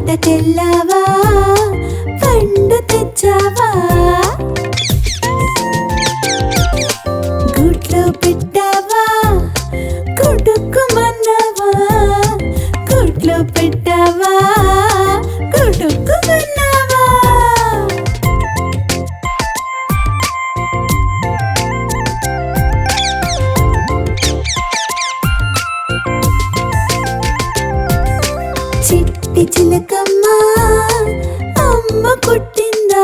తోటకెళ్ళావా పండు తెచ్చావా గూట్లో పెట్టావా కుడుక్కుమన్నావా గూట్లో పెట్టావా కుడుక్కుమన్నావా చిట్టి చిలకమ్మ అమ్మ పుట్టిందా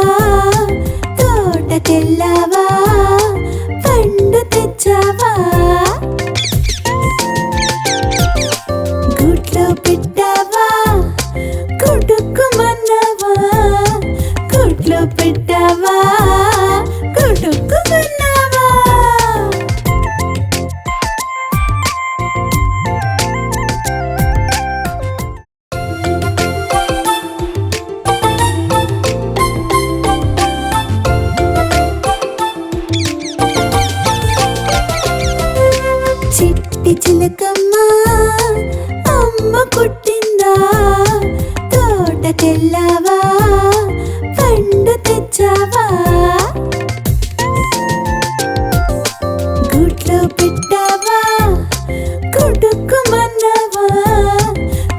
తోటకెళ్ళావా పండు తెచ్చావా గూట్లో పెట్టావా కుడుక్కుమన్నావా గూట్లో పెట్టావా కుడుక్కుమన్నావా చిట్టి చిలకమ్మ అమ్మ పుట్టిందా తోటకెళ్ళావా పండు తెచ్చావా గూట్లో పెట్టావా కుడుక్కుమన్నావా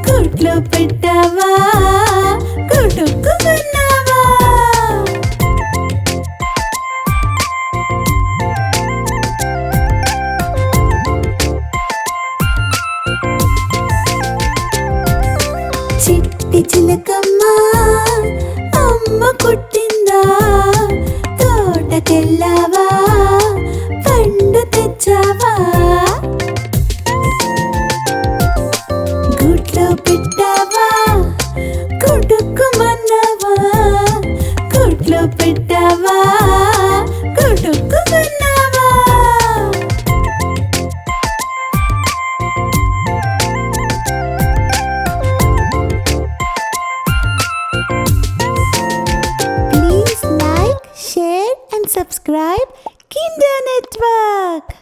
గూట్లో పెట్టావా కుడుక్కుమన్నావా చిట్టి చిలకమ్మ అమ్మ పుట్టిందా తోటకెళ్ళావా పండు తెచ్చావా గూట్లో పెట్టావా కుడుక్కుమన్నావా గూట్లో పెట్టావా కుడుక్కుమన్నావా Please like, share and subscribe Kinder Network.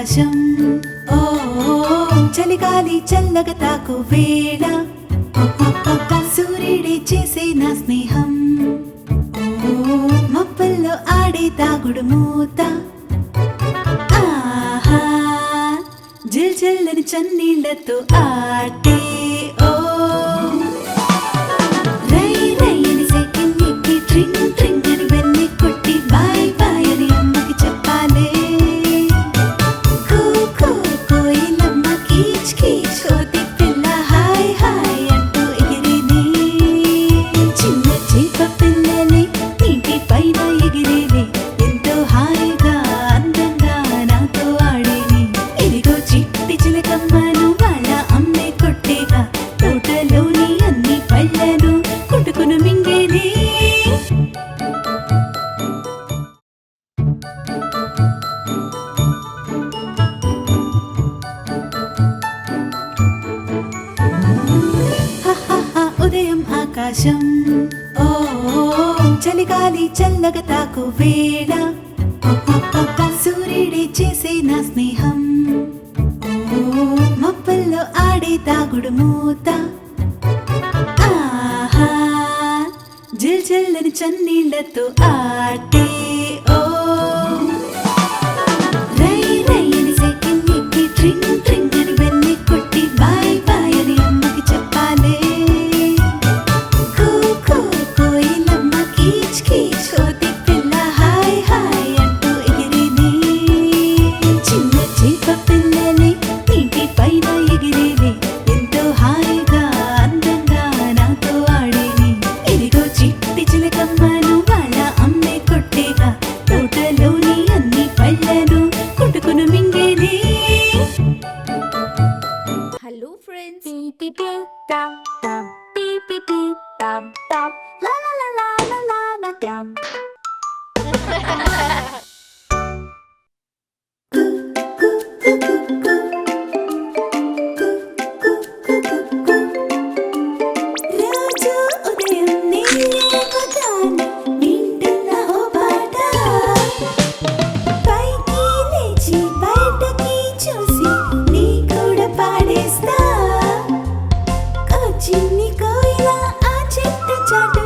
ఆకాశం. ఓ చలిగాలి చల్లగా తాకు వేళ, సూర్యుడే చేసే నా స్నేహం. ఓ మబ్బల్లో ఆడే తాగుడు మూత, ఆహా జిల్ జిల్లని చన్నీళ్లతో ఆటే. ఓ రై రై అని సైకిల్ ఎక్కి ట్రింగ్ ట్రింగ్ అని వెళ్ళి కొట్టి బాయ్ బాయ్ అని అమ్మకి చెప్పాలే. కూ కూ కోయిలమ్మ కీచ్ కీచ్ కోతి పిల్ల హాయ్ హాయ్ అంటూ ఎగిరేనే. చిన్న చేప పిల్లలే నీటి పైన ఎగిరేలే, ఎంతో హాయిగా అందంగా నాతో ఆడేనే. ఇదిగో చిట్టి చిలకమ్మను వాళ్ళ అమ్మే కొట్టేగా, తోటలోని అన్ని పళ్ళను కొట్టుకును మింగేనే. ఉదయం ఆకాశం. ఓ చలిగాలి చల్లగా తాకు వేళ, సూర్యుడే చేసే నా స్నేహం. ఓ మబ్బల్లో ఆడే తాగుడు మూత, ఆహా జిల్ జిల్లని చన్నీళ్లతో ఆటే. ఓ రై రై అని సైకిల్ ఎక్కి ట్రింగ్ ట్రింగ్ అని వెళ్ళి కొట్టి బాయ్ బాయ్ అని అమ్మకి చెప్పాలే. కూ కూ కోయిలమ్మ కీచ్ కీచ్ కోతి పిల్ల హాయ్ హాయ్ అంటూ ఎగిరేనే. చిన్న చేప పిల్లలే నీటి పైన ఎగిరేలే, ఎంతో హాయిగా అందంగా నాతో ఆడేనే. ఇదిగో చిట్టి చిలకమ్మను వాళ్ళ అమ్మే కొట్టేగా, తోటలోని అన్ని పళ్ళను కొట్టుకును మింగేనే. హలో ఫ్రెండ్స్, పీ పీ టామ్ టామ్ పీ పీ టామ్ టామ్ లా లా లా లా లా లా లా టామ్. రోజు ఉదయం లేవగానే వింటున్న ఓ పాట, పైకి లేచి బయటకి చూసి నీ కూడా పాడేస్తా. ఓ చిన్ని కోయిల ఆ చెట్టు చాటు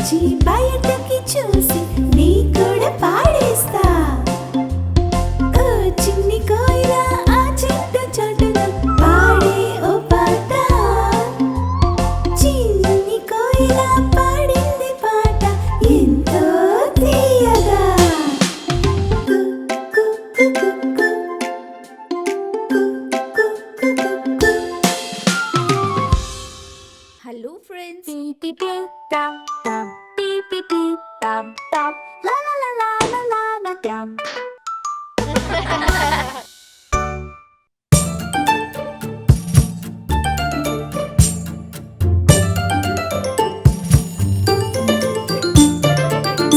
వచ్చి బయటకి చూసి నీ కూడా పాడేస్తా. ఓ చిన్ని కోయిల ఆ చెట్టు చాటున పాడే ఓ పాట, చిన్ని కోయిల పాడింది పాట ఎంతో తీయగా. కు, కు, కు, కు, కు. కు, కు, కు, కు, కు. Hello friends. Beep beep beep dum dum. Beep beep beep dum dum. La la la la la la la dum.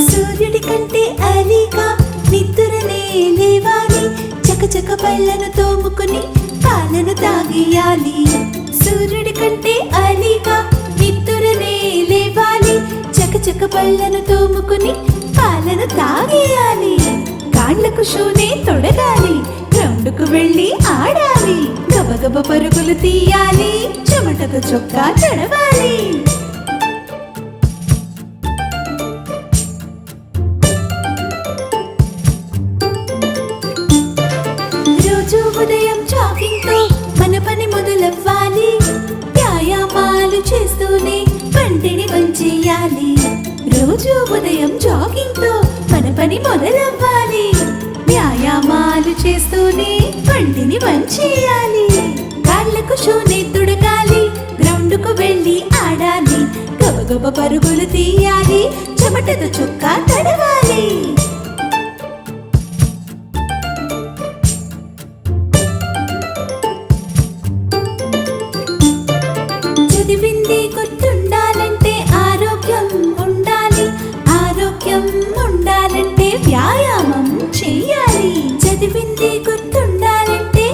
సూర్యుడి కంటే అలిగా నిద్రనే లేవాలి, చకచక పళ్ళను తోముకుని పాలను తాగియాలి. సూర్యుడి కంటే అలిగా నిద్రనే లేవాలి, చకచక పళ్ళను తోముకుని పాలను తాగేయాలి. కాళ్ళకు షూనే తొడగాలి, గ్రౌండ్కు వెళ్ళి ఆడాలి. గబగబ పరుగులు తీయాలి, చెమటతో చొక్కా తడవాలి. రోజు ఉదయం జాగింగ్ తో మన పని మొదలవ్వాలి, వ్యాయామాలు చేస్తూనే పంటిని వంచేయాలి. రోజు ఉదయం జాగింగ్ తో మన పని మొదలవ్వాలి, వ్యాయామాలు చేస్తూనే పంటిని వంచేయాలి. కాళ్ళకు షూనే తొడగాలి, గ్రౌండ్కు వెళ్ళి ఆడాలి. గబగబ పరుగులు తీయాలి, చెమటతో చొక్కా తడవాలి. చదివింది గుర్తుండాలంటే ఆరోగ్యం ఉండాలి, ఆరోగ్యం ఉండాలంటే వ్యాయామం చెయ్యాలి. చదివింది గుర్తుండాలంటే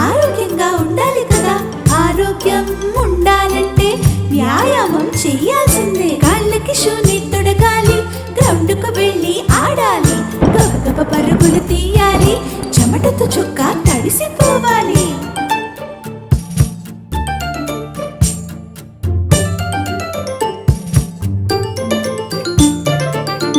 ఆరోగ్యంగా ఉండాలి కదా, ఆరోగ్యం ఉండాలంటే వ్యాయామం చెయ్యాల్సిందే. కాళ్ళకి షూని తొడగాలి, గ్రౌండ్కు వెళ్ళి ఆడాలి. గబగబ పరుగులు తీయాలి, చెమటతో చొక్కా తడిసిపోవాలి.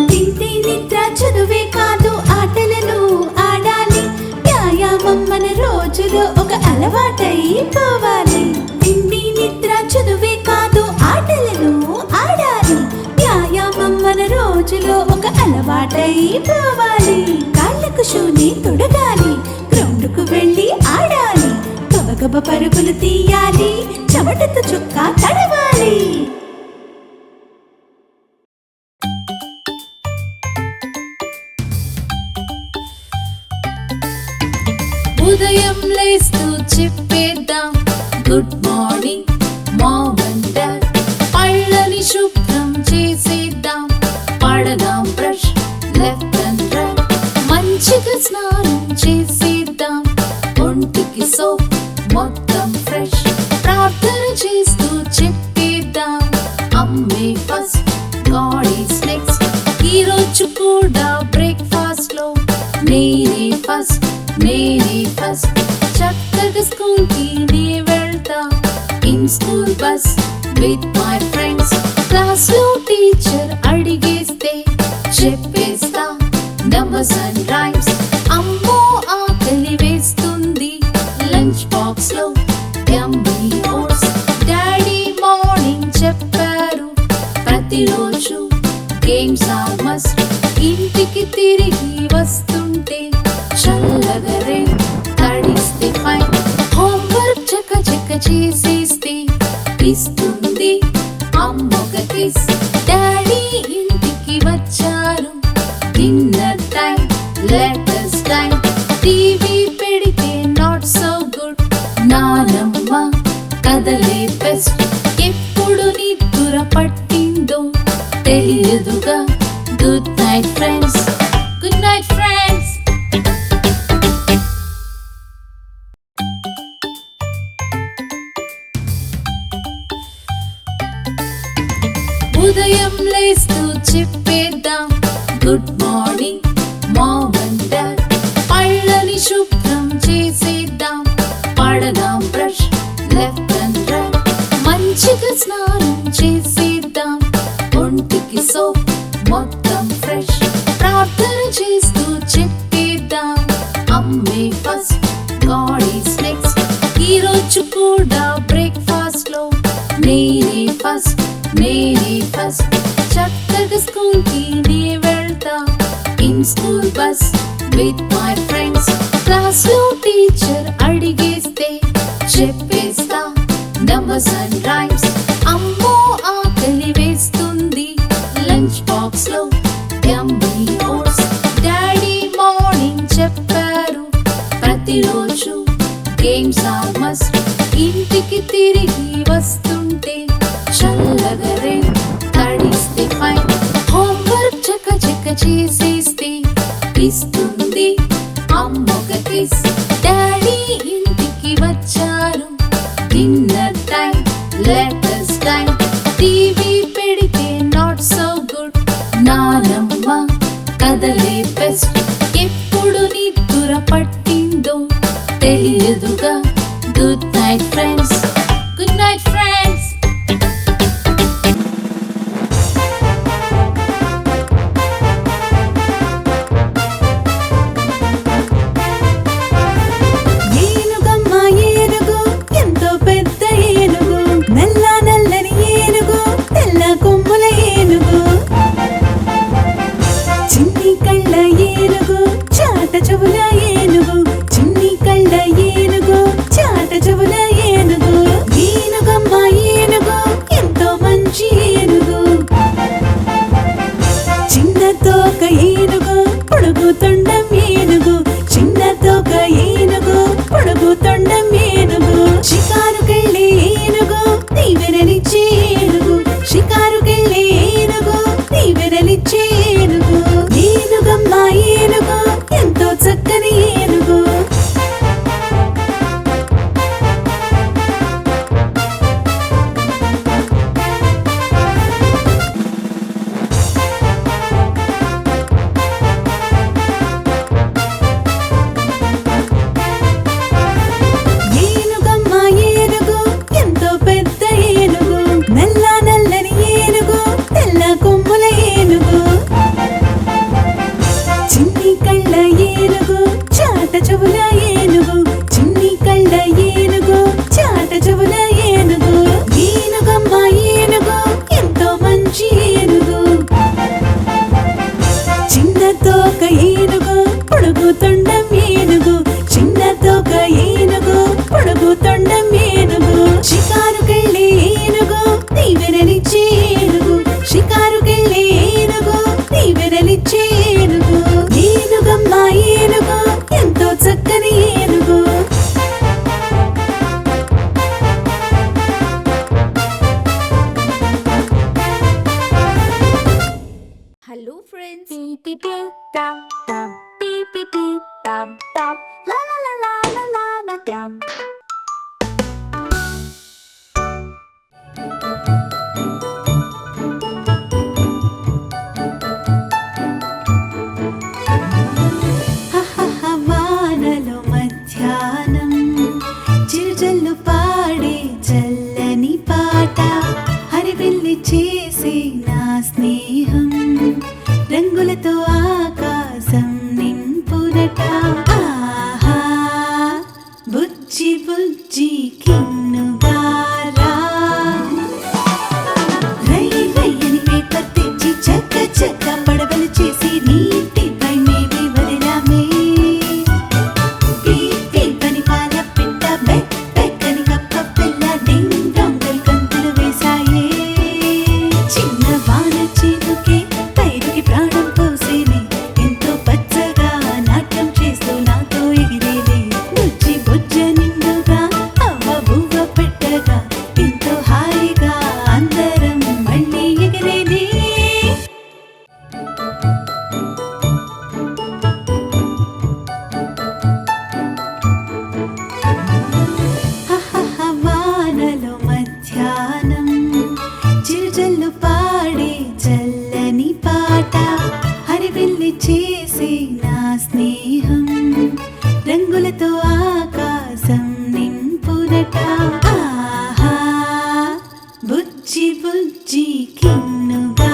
తిండి నిద్ర చదువే కాదు ఆటలను ఆడాలి, వ్యాయామం మన రోజులో ఒక అలవాటైపోవాలి. తిండి నిద్ర చదువే కాదు ఆటలను ఆడాలి, వ్యాయామం మన రోజులో ఒక అలవాటైపోవాలి. కాళ్ళకు షూని తొడగాలి, గ్రౌండ్కు వెళ్ళి ఆడాలి. గబగబ పరుగులు తీయాలి, చెమటతో చొక్కా తడవాలి. ఉదయం లేస్తూ చెప్పేద్దాం good morning mom and dad. పళ్ళని శుభ్రం చేసేద్దాం, పడదాం బ్రష్ లెఫ్ట్ అండ్ రైట్. మంచిగా స్నానం చేసేద్దాం, ఒంటికి సోప్ మొత్తం ఫ్రెష్. ప్రార్థన చేస్తూ చెప్పేద్దాం అమ్మే ఫస్ట్ గాడ్ ఈస్ నెక్స్ట్. ఈరోజు కూడా బ్రేక్ఫాస్ట్ లో నేనే ఫస్ట్ నేనే ఫస్ట్. చక్కగా స్కూల్ కి నే వెళ్తా in school bus with my friends. Class లో టీచర్ అడిగేస్తే చెప్పేస్తా నంబర్స్ అండ్ రైమ్స్. అమ్మో ఆకలి వేస్తుంది, లంచ్ బాక్స్ లో యమ్మీ ఓట్స్. డాడీ మార్నింగ్ చెప్పారు ప్రతిరోజు గేమ్స్ ఆర్ మస్ట్. ఇంటికి తిరిగి వస్తుంటే చల్లగా రేన్ తడిస్తే ఫైన్. హోంవర్క్ చక చక చేసేస్తే ఇస్తుంది అమ్మొక కిస్. డాడీ ఇంటికి వచ్చారు, dinner time letters time. TV పెడితే నాట్ సో గుడ్, నానమ్మ కదలే బెస్ట్. ఎప్పుడు నిద్ర పట్టిందో తెలియదుగా. Good night friends, good night friends. ఉదయం లేస్తూ చెప్పేద్దాం good morning mom and dad. పళ్ళని శుభ్రం చేసేద్దాం, పడదాం బ్రష్ లెఫ్ట్ అండ్ రైట్. మంచిగా స్నానం చేసేద్దాం, ఒంటికి సోప్ మొత్తం ఫ్రెష్. ప్రార్థన చేస్తూ చెప్పేద్దాం అమ్మే ఫస్ట్ గాడ్ ఈస్ నెక్స్ట్. ఈ రోజు కూడా బ్రేక్ఫాస్ట్ లో నేనే ఫస్ట్ చక్కగా స్కూల్ కి నే వెళ్తా in school bus with my friends. Class లో టీచర్ అడిగేస్తే చెప్పేస్తా నంబర్స్ అండ్ రైమ్స్. అమ్మో ఆకలి వేస్తుంది లంచ్ బాక్స్ లో యమ్మీ ఓట్స్. డాడీ మార్నింగ్ చెప్పారు ప్రతిరోజు గేమ్స్ ఆర్ మస్ట్. ఇంటికి తిరిగి వస్తుంటే చల్లగా రేన్ తడిస్తే ఫైన్. హోంవర్క్ చక చేసేస్తే ఇస్తుంది అమ్మొక కిస్. డాడీ ఇంటికి వచ్చారు dinner time letters time. TV పెడితే నాట్ సో గుడ్ నానమ్మ కదలే బెస్ట్. ఎప్పుడు నిద్ర పట్టిందో తెలియదుగా. Good night friends, good night friends. ఏనుగమ్మ ఏనుగు ఎంతో పెద్ద ఏనుగు, నల్ల నల్లని ఏనుగు తెల్ల కొమ్ముల ఏనుగు. చిన్ని కళ్ళ ఏనుగు చాట చెవుల ఏనుగు, చిన్ని కళ్ళ ఏనుగు చాట చెవుల ఏనుగు. ఏనుగమ్మ ఏనుగు ఎంతో మంచి ఏనుగు, చిన్న తోక ఏనుగు పొడుగు తొండం ఏనుగు, చిన్న తోక ఏనుగు పొడుగు తొండం ఏనుగు. షికారుకెళ్ళే ఏనుగు తీవెరలిచ్చే ఏనుగు, షికారుకెళ్ళే ఏనుగు తీవెరలిచ్చే ఏనుగు. ఏనుగమ్మ ఏనుగు ఎంతో చక్కని ఏనుగు. ఏనుగమ్మ ఏనుగు ఎంతో పెద్ద ఏనుగు, నల్ల నల్లని ఏనుగు తెల్ల కొమ్ముల ఏనుగు. చిన్ని కళ్ళ ఏనుగు చాట చెవుల ఏనుగు, చిన్ని కళ్ళ ఏనుగు చాట చెవుల ఏనుగు. ఏనుగమ్మ ఏనుగు ఎంతో మంచి ఏనుగు, చిన్న తోక ఏనుగు పొడుగు తొండం ఏనుగు, చిన్న తోక ఏనుగు పొడుగు తొండం ఏనుగు. షికారుకెళ్ళే ఏనుగు తీవెరలిచ్చే ఏనుగు, షికారుకెళ్ళే ఏనుగు తీవెరలిచ్చే ఏనుగు. ఏనుగమ్మ ఏనుగు ఎంతో చక్కని ఏనుగు. Hello friends. Tam tam beep beep beep tam tam la la la la la la la tam. హహహ వానలో మధ్యాహ్నం చిరుజల్లు పాడే చల్లని పాట, హరివిల్లి చేసే నా స్నేహం రంగులతో ఆకాశం నింపునట. ఆహా బుజ్జి బుజ్జి కిన్నుగారా, రై రయ్యని పేపర్ తెచ్చి చక్క చక్క పడవలు చేసి నీటిపై మేమే వదిలామే. పీప్ పీప్ అని పాల పిట్ట, బెక్ బెక్ అని కప్ప పిల్ల, డింగ్ డాంగల్ గంతులు వేశాయే. చిన్న వాన చినుకే పైరుకి ప్రాణం పోసేనే, ఎంతో పచ్చగా నాట్యం చేస్తూ నాతో ఎగిరేనే. బుజ్జి బుజ్జ నిండుగా అవ్వ బువ్వ పెట్టగా, ఎంతో హాయిగా అందరం మళ్ళీ ఎగిరేనే. హహహ వానలో మధ్యాహ్నం చిరుజల్లు పాడే చల్లని పాట, హరివిల్లి చేసే నా స్నేహం రంగులతో ఆకాశం నింపునట. ఆహా బుజ్జి బుజ్జి కిన్నుగా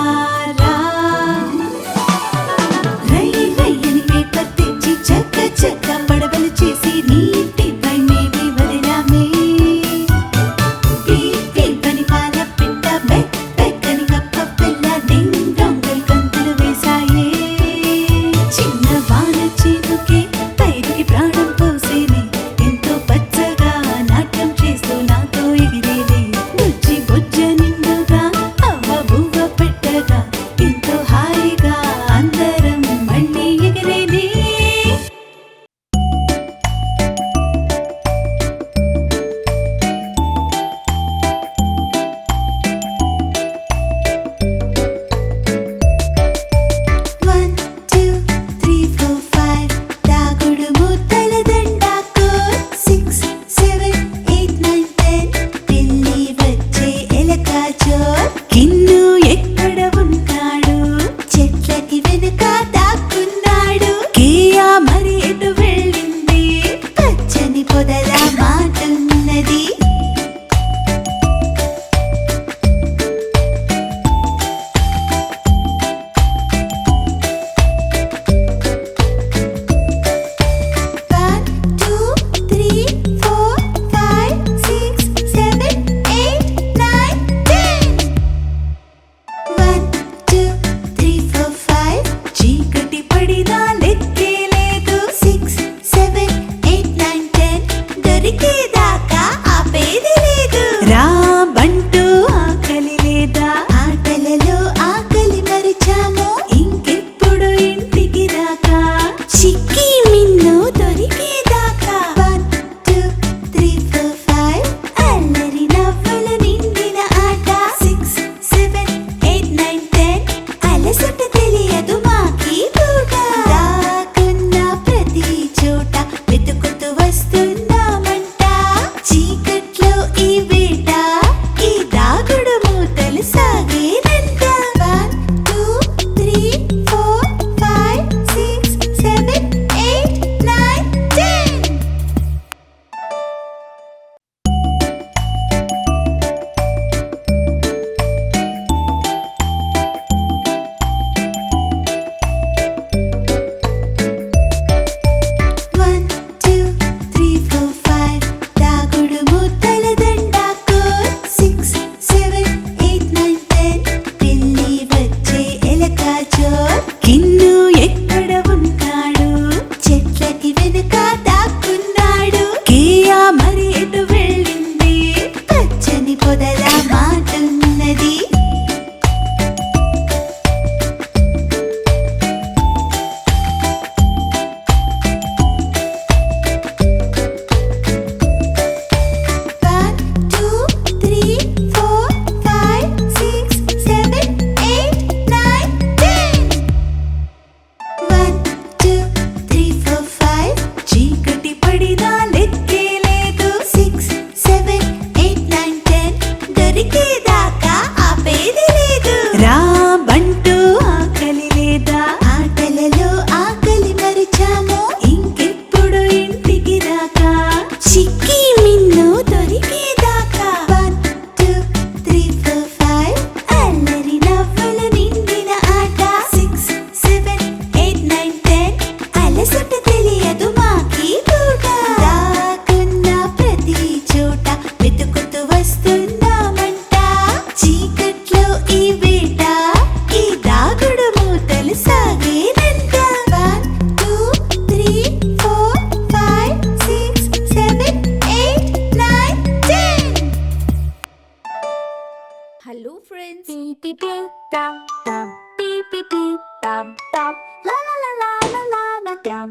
beep beep dum dum la la la la la la la dum.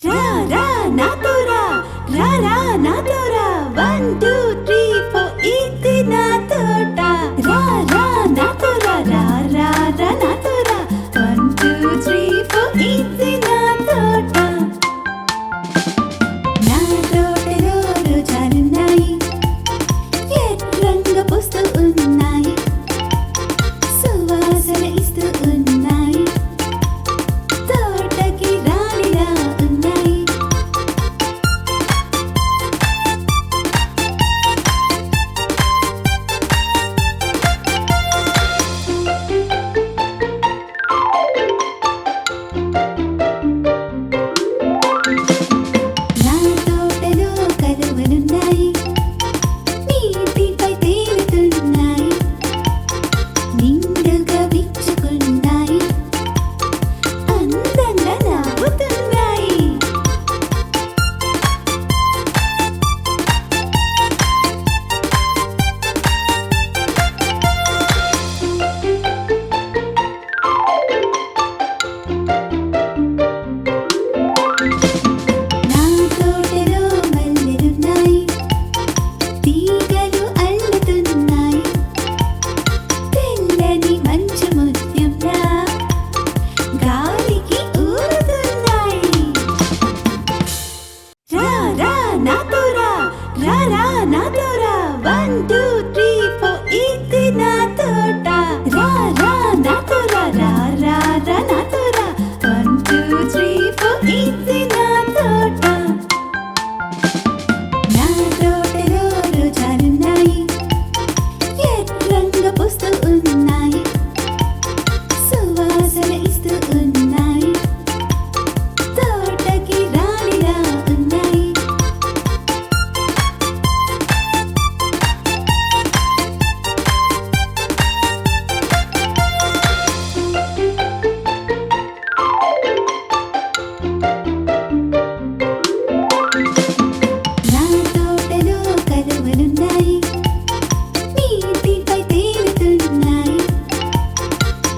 రా రా నాతో రా రా రా నాతో రా 1 2 3 4 ఇది నా తోట రా రా నాతో రా రా రా రా నాతో రా 1 2 3 4 ఇది నా తోట నా తోటలో రోజాలున్నాయి ఎర్రంగా పూస్తూ ఉన్నాయి సువాసన ఇస్తూ ఉన్నాయి తోటకి రాలిలా ఉన్నాయి నా తోటలో కలువలున్నాయి నీటిపై తేలుతున్నాయి నిండుగా విచ్చుకున్నాయి అందంగా నవ్వుతున్నాయి నా తోటలో మల్లెలున్నాయి తీగలు అల్లుతున్నాయి తెల్లని మంచు ముత్యంలా గాలికి ఊరుతున్నాయి రా రా నాతో రా రా రా నాతో రా 1 2 3 4 ఇది నా తోట రా రా నాతో రా రా రా రా నాతో రా 1 2 3 4 ఇది నా తోట నా తోటలో రోజాలున్నాయి ఎర్రంగా పూస్తూ ఉన్నాయి సువాసన ఇస్తూ ఉన్నాయి తోటకి రాలిలా ఉన్నాయి నా తోటలో కలువలున్నాయి నీటిపై తేలుతున్నాయి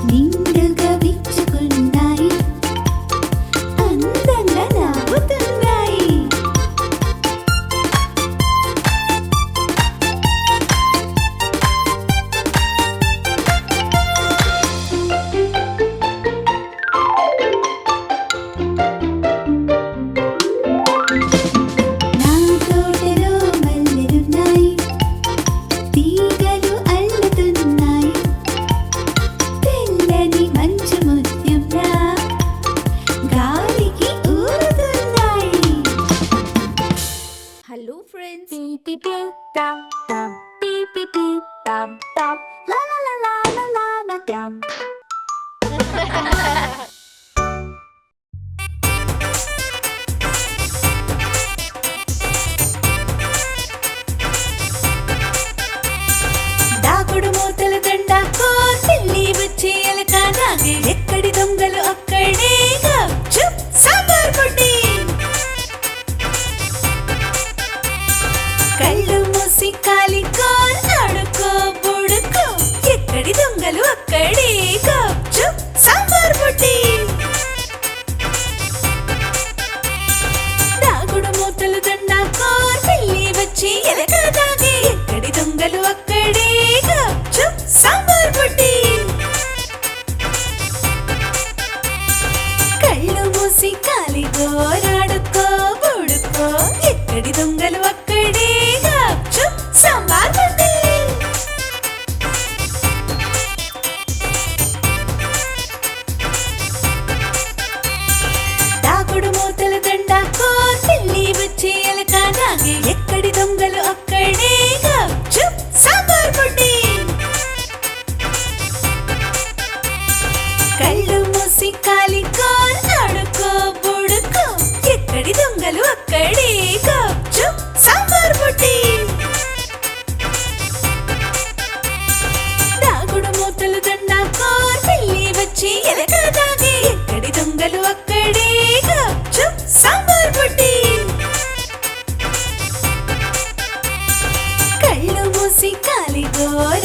నిండుగా విచ్చుకున్నాయి అందంగా నవ్వుతున్నాయి నా తోటలో మల్లెలున్నాయి తీగలు అల్లుతున్నాయి తెల్లని మంచు ముత్యంలా గాలికి ఊరుతున్నాయి hello friends, Beep beep beep dum dum beep beep beep dum dum la la la la la la la dum. దాగుడు మూతల దండ పిల్లి వచ్చి ఎలక నాగే ఎక్కడి దొంగలు అక్కడే గప్చుప్ సాంబార్ పొడి కళ్ళు మూసి కాలికో ఆడుకో బుడుకో ఎక్కడి దొంగలు అక్కడే గప్చుప్ సాంబార్ పొడి దాగుడు మూతల దండ పిల్లి వచ్చి ఎలక నాగే ఎక్కడి దొంగలు అక్కడే గప్చుప్ సాంబార్ పొడి కళ్ళు మూసి కాలిగోరాడుకో బుడుకో ఎక్కడి దొంగలు అక్కడే గప్చుప్ సాంబార్ పొడి దాగుడు మూతల దండ పిల్లి వచ్చి ఎలక నాగే ఎక్కడి దొంగలు అక్కడే గప్చుప్ సాంబార్ పొడి కళ్ళు మూసి కాలికో ఆడుకో బుడుకో ఎక్కడి దొంగలు అక్కడే గప్చుప్ సాంబార్ పొడి దాగుడు మూతల దండ పిల్లి వచ్చి ఎలక నాగే ఎక్కడి దొంగలు అక్కడే గప్చుప్ సాంబార్ పొడి కళ్ళు మూసి కాలిగోర